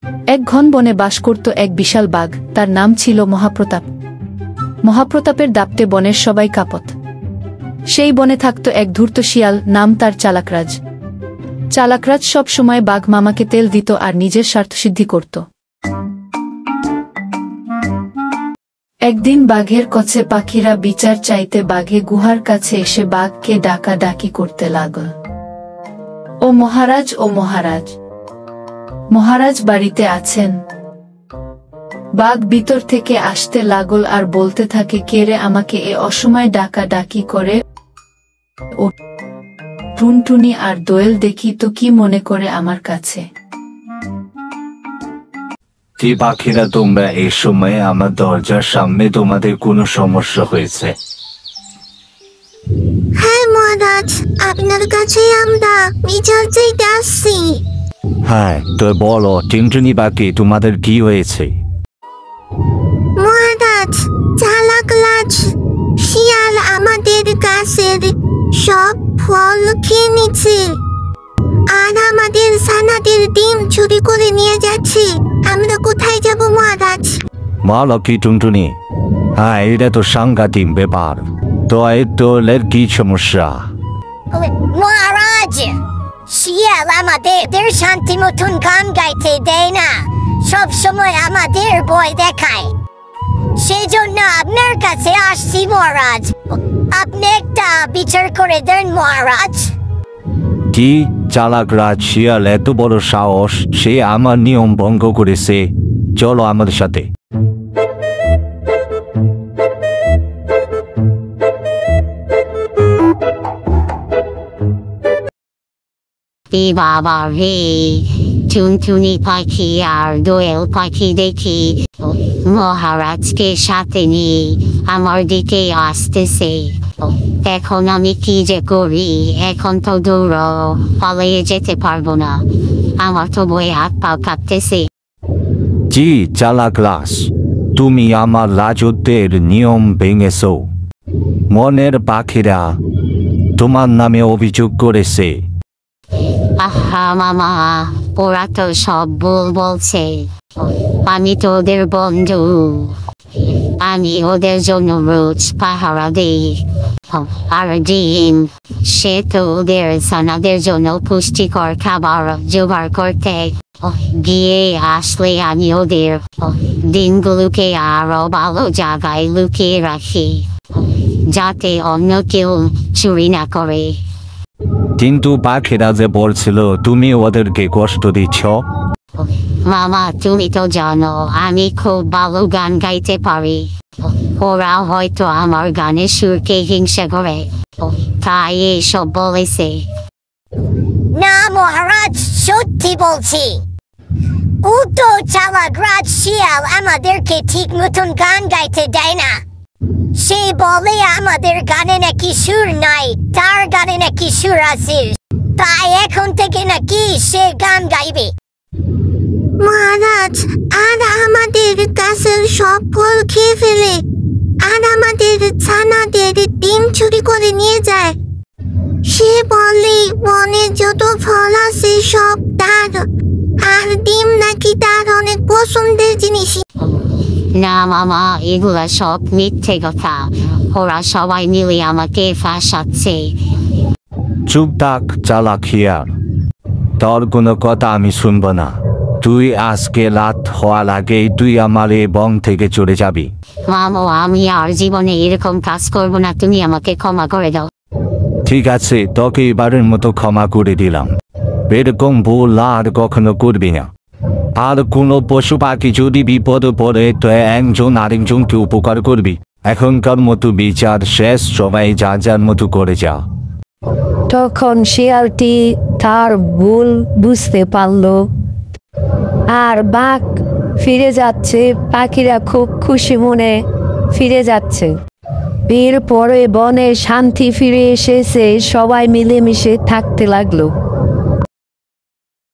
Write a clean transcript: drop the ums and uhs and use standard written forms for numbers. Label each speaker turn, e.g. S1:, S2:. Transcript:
S1: এক ঘন বনে বাস করত এক বিশাল বাঘ, তার নাম ছিল মহাপ্রতাপ। মহাপ্রতাপের দাপটে বনের সবাই কাঁপত। সেই বনে থাকত এক ধূর্ত শিয়াল, নাম তার চালাকরাজ। চালাকরাজ সব সময় বাঘ মামাকে তেল দিত আর নিজের স্বার্থসিদ্ধি করত। একদিন বাঘের কাছে পাখিরা বিচার চাইতে বাঘে গুহার কাছে এসে বাঘকে ডাকাডাকি করতে লাগল। ও মহারাজ, ও মহারাজ, মহারাজ বাড়িতে আছেন? বাঘ ভিতর থেকে আসতে লাগল আর বলতে থাকে, কে রে আমাকে এ অসময়ে ডাকাডাকি করে? ও টুনটুনি আর দোয়েল, দেখি তো কি মনে করে আমার কাছে।
S2: কি পাখিরা তোমরা এই সময়ে আমার দরজার সামনে, তোমাদের কোনো সমস্যা হয়েছে?
S3: হ্যাঁ মহারাজ, আপনার কাছে আমরা বিচার চাইতে আসছি।
S2: হ্যাঁ, তো বলো টুনটুনি পাখি, তোমাদের কি হয়েছে?
S3: মহারাজ, চালাকরাজ শিয়াল আমাদের গাছের সব ফল খেয়ে নিচ্ছে আর আমাদের ছানাদের ডিম চুরি করে নিয়ে যাচ্ছে। আমরা কোথায় যাব মহারাজ?
S2: বলো কি টুনটুনি? হ্যাঁ, এটা তো সাংঘাতিক ব্যাপার। তো এই তোলের কি সমস্যা?
S4: মহারাজ, শিয়াল আমাদের শান্তি মতন গান গাইতে দেয় না, সব সময় আমাদের ভয় দেখায়। সেই জন্য আপনার কাছে আসছি মহারাজ, আপনি একটা বিচার করে দেন মহারাজ।
S2: কি চালাকরাজ শিয়াল এত বড় সাহস, সে আমার নিয়ম ভঙ্গ করেছে, চলো আমাদের সাথে।
S5: বাবা রে, টুনটুনি পাখি আর দোয়েল পাখি দেখি মহারাজকে সাথে নিয়ে আমার দিকে আসতেছে। এখন আমি কি যে করি? এখন তো দৌড়ো, পালিয়ে যেতে পারবো না, আমার তো বই হাত পা কাঁপতেছে।
S2: জি চালাকরাজ, তুমি আমার রাজত্বের নিয়ম ভেঙেছো। মনের পাখিরা তোমার নামে অভিযোগ করেছে।
S5: আহা মামা, ওরা তো সব ভুল বলছে। আমি তো ওদের বন্ধু, আমি ওদের জন্য রোজ পাহারা দিই আর ডিম। সে তো ওদের ছানাদের জন্য পুষ্টিকর খাবার জোগাড় করতে গিয়ে আসলে আমি ওদের দিনগুলোকে আরো ভালো জায়গায় লুকিয়ে রাখি, যাতে অন্য কেউ চুরি না করে।
S2: কিন্তু পাখিরা যে বলছিল তুমি ওদেরকে কষ্ট দিচ্ছ।
S5: মামা, তুমি তো জানো আমি খুব ভালো গান গাইতে পারি। ওরা হয়তো আমার গানের সুরকে হিংসা করে, তাই এসব বলেছে।
S4: না মহারাজ, সত্যি বলছি, ও তো চালাকরাজ শিয়াল আমাদেরকে ঠিক মতন গান গাইতে দেয় না। সে বলে আমাদের গানে নাকি সুর নাই, তার গানে নাকি সুর আছে, তাই এখন থেকে নাকি সে গান গাইবে।
S3: মহারাজ, আর আমাদের গাছের সব ফল খেয়ে ফেলে আর আমাদের ছানাদের ডিম চুরি করে নিয়ে যায়। সে বলে বনে যত ফল আছে সব তার, আর ডিম নাকি তার অনেক পছন্দের জিনিস।
S5: না মামা, এগুলা সব মিথ্যে কথা, ওরা সবাই মিলে আমাকে ফাঁসাচ্ছে।
S2: চুপ থাক চালাক শিয়াল, তোর কোনো কথা আমি শুনবো না। তুই আজকে রাত হওয়ার আগেই তুই আমার এই বন থেকে চলে যাবি।
S5: মামা, আমি আর জীবনে এরকম কাজ করবো না, তুমি আমাকে ক্ষমা করে দাও।
S2: ঠিক আছে, তোকে এবারের মতো ক্ষমা করে দিলাম। এরকম ভুল আর কখনো করবি না। আর কোনো পশু পাখি যদি বিপদে পড়ে তো একজন আরেকজনকে উপকার করবি। এখনকার মতো বিচার শেষ, সবাই যা যার মতো করে যা।
S6: তখন শিয়ালটি তার ভুল বুঝতে পারল আর বাঘ ফিরে যাচ্ছে। পাখিরা খুব খুশি মনে ফিরে যাচ্ছে। এরপরে বনে শান্তি ফিরে এসেছে, সবাই মিলেমিশে থাকতে লাগলো।